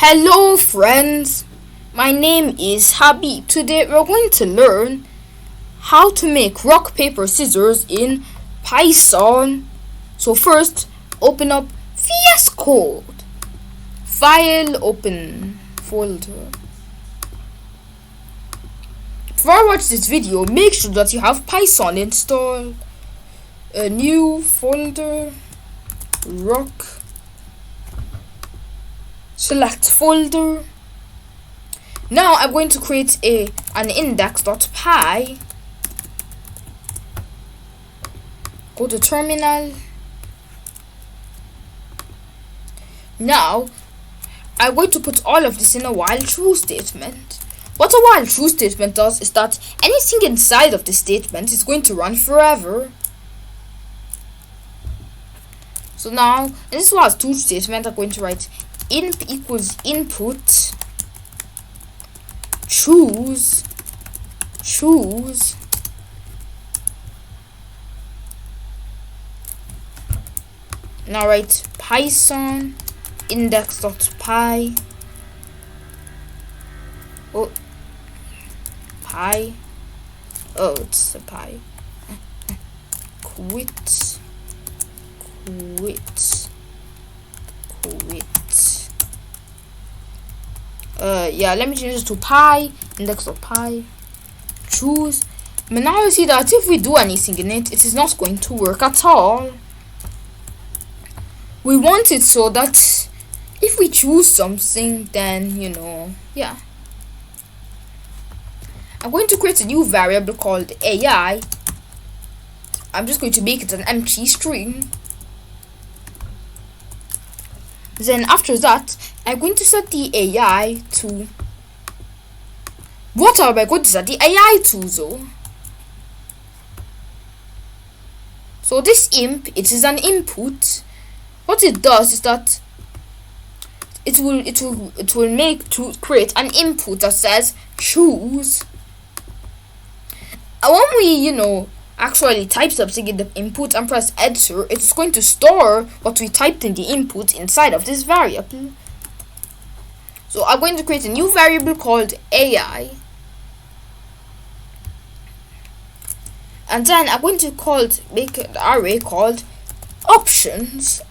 Hello friends, my name is Habib. Today we're going to learn how to make rock paper scissors in Python. So first, open up VS Code, file, open folder. Before I watch this video, make sure that you have Python installed. A new folder, rock. Select folder. Now I'm going to create an index.py. Go to terminal. Now I'm going to put all of this in a while true statement. What a while true statement does is that anything inside of the statement is going to run forever. So now in this while true statement, I'm going to write inp equals input choose now write python index.py it's a py quit let me change this to py index.py choose. But now you see that if we do anything in it, it is not going to work at all. We want it so that if we choose something, then I'm going to create a new variable called AI. I'm just going to make it an empty string. Then after that, I'm going to set the AI to... What am I going to set the AI to though? So this imp, it is an input. What it does is that it will make to create an input that says choose. And when we actually type something in the input and press enter, it is going to store what we typed in the input inside of this variable. So I'm going to create a new variable called AI, and then I'm going to make an array called options.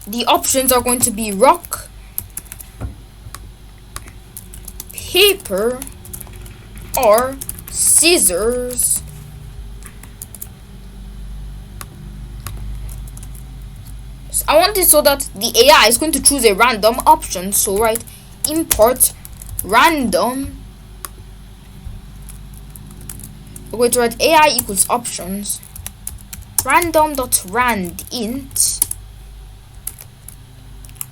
The options are going to be rock, paper, or scissors. So I want it so that the AI is going to choose a random option. So write import random. We're going to write AI equals options random.randint,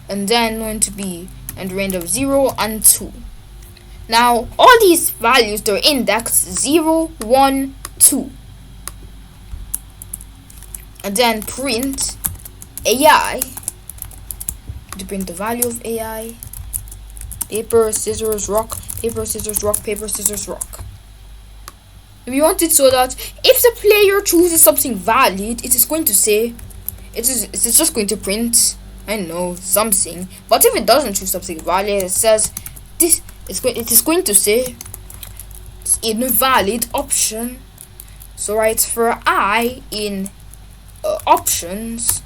and then going to be and range of 0 and 2. Now all these values, they're indexed 0, 1, 2, and then print AI to print the value of AI. Paper, scissors, rock, paper, scissors, rock, paper, scissors, rock. We want it so that if the player chooses something valid, it is going to say it's just going to print something. But if it doesn't choose something valid, it says this. It is going to say it's invalid option. So write for I in options.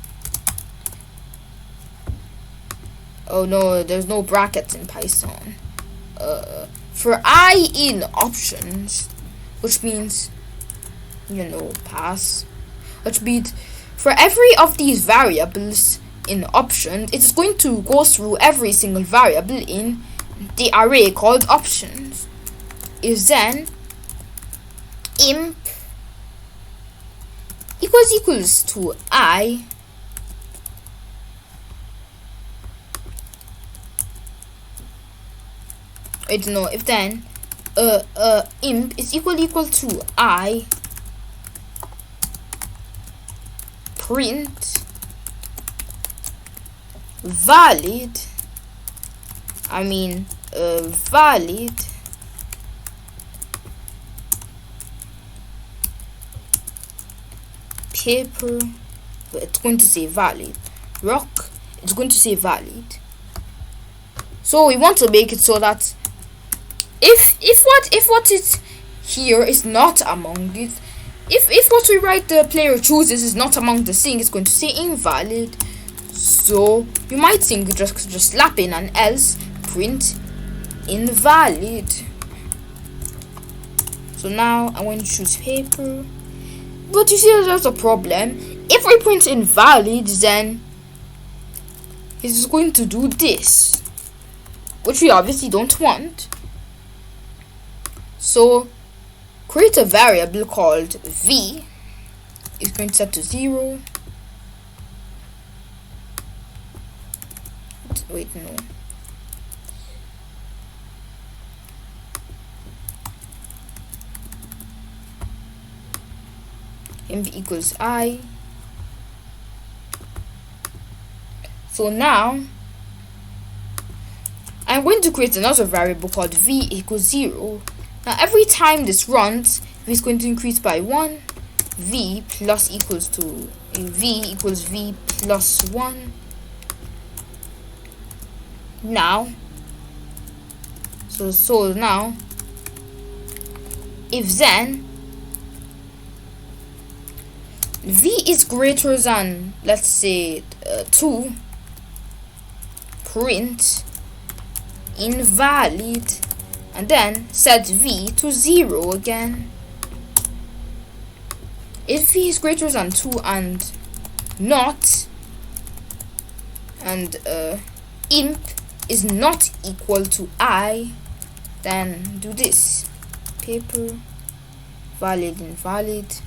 Oh no, there's no brackets in Python. For I in options, which means pass. Which means for every of these variables in options, it is going to go through every single variable in the array called options. Is then imp equals to I if then imp is equal to I print valid paper but it's going to say valid. Rock, it's going to say valid. So we want to make it so that if what is here is not among it, if what we write the player chooses is not among the thing, it's going to say invalid. So you might think just slap in an else, print invalid. So now I'm going to choose paper, but you see there's a problem. If we print invalid, then it's going to do this, which we obviously don't want. So create a variable called v. It's going to set to 0. Wait, no. Imp equals I. So now I'm going to create another variable called v equals 0. Now every time this runs, v is going to increase by 1. V plus equals to v equals v plus 1. Now, so now, if then v is greater than, let's say 2, print invalid, and then set v to 0 again. If v is greater than 2 and not, and imp is not equal to I, then do this: paper valid invalid,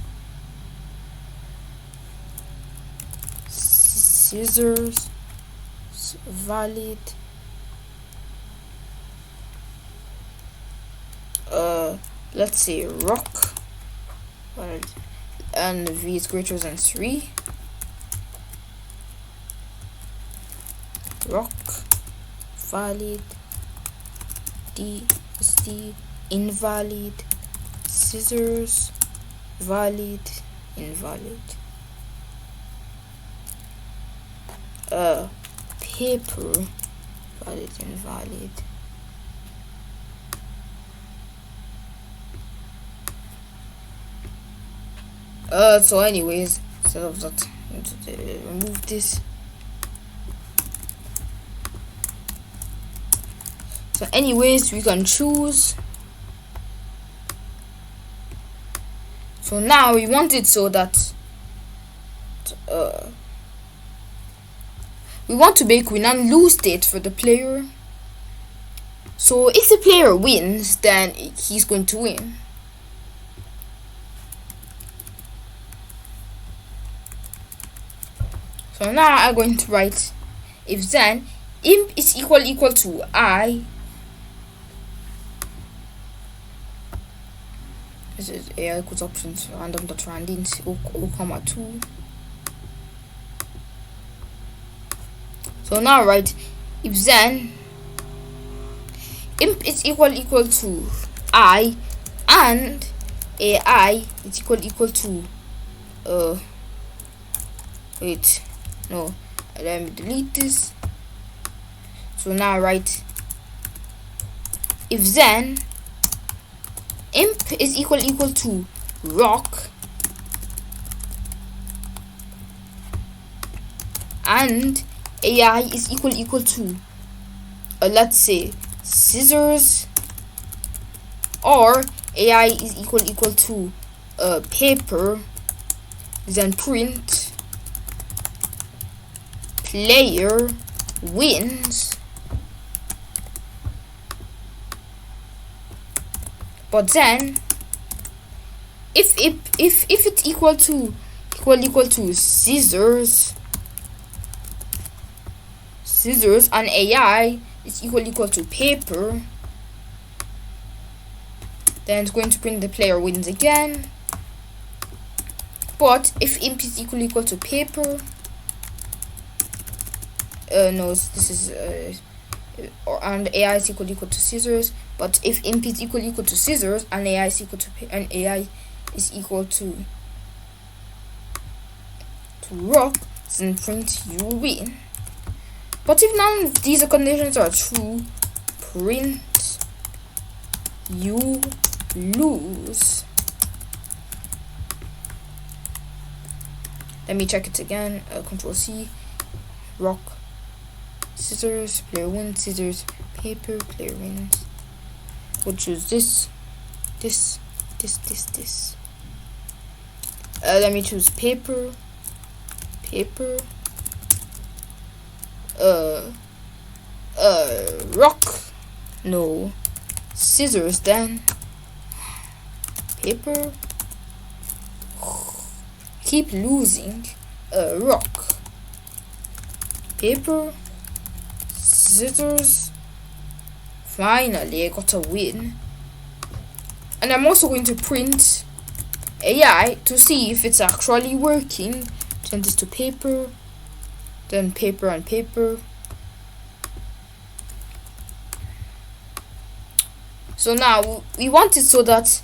scissors valid, let's say rock valid, and v is greater than 3, rock valid, d is d invalid, scissors valid invalid, paper valid invalid, so anyways, instead of that, I'm going to remove this. So anyways, we can choose. So now we want it so that we want to make win and lose state for the player. So if the player wins, then he's going to win. So now I'm going to write if then imp is equal to I. This is AI equals options random.randint 0, 2. So now write if then imp is equal to I and AI is equal to wait, no, let me delete this. So now write if then imp is equal to rock and AI is equal to let's say scissors, or AI is equal to paper, then print player wins. But then if it's equal to scissors and AI is equal to paper, then it's going to print the player wins again. But if imp is equal to paper, no, this is and AI is equal to scissors. But if imp is equal to scissors and AI is equal to to rock, then print you win. But if none of these conditions are true, print you lose. Let me check it again. Control C, rock, scissors, player wins, scissors, paper, player wins. We'll choose this. Let me choose paper, rock, no, scissors then, paper, keep losing, rock, paper, scissors. Finally I got a win. And I'm also going to print AI to see if it's actually working. Turn this to paper, then paper and paper. So now we want it so that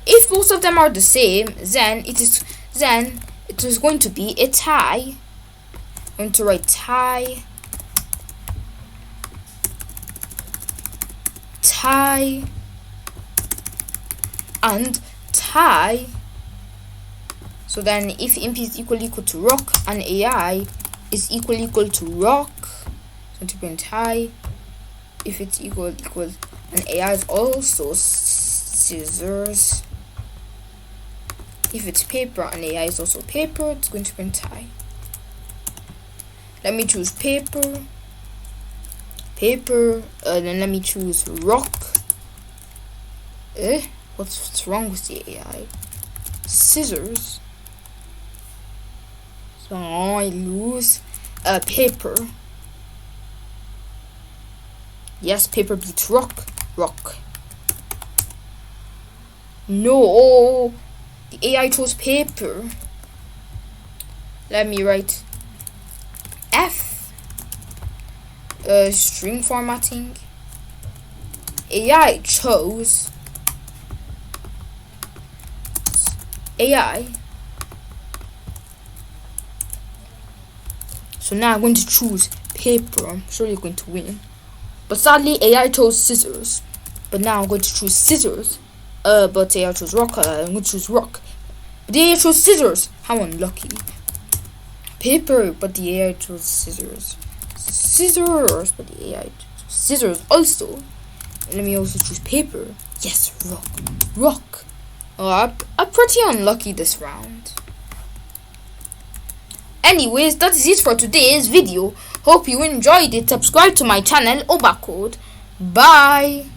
if both of them are the same, then it is going to be a tie. I'm going to write tie, and tie. So then if imp is equal to rock and AI is equal to rock, so to print tie. If it's equal and AI is also scissors. If it's paper and AI is also paper, it's going to print tie. Let me choose paper, then let me choose rock. What's wrong with the AI? Scissors. So I lose. Paper. Yes, paper beats rock. No, the AI chose paper. Let me write F. String formatting. AI chose AI. So now I'm going to choose paper. I'm sure you're going to win. But sadly, AI chose scissors. But now I'm going to choose scissors. But AI chose rock. I'm going to choose rock. But the AI chose scissors. How unlucky. Paper, but the AI chose scissors. Scissors, but the AI chose scissors also. And let me also choose paper. Yes, rock. Oh, I'm pretty unlucky this round. Anyways, that is it for today's video. Hope you enjoyed it. Subscribe to my channel, ObaCode. Bye.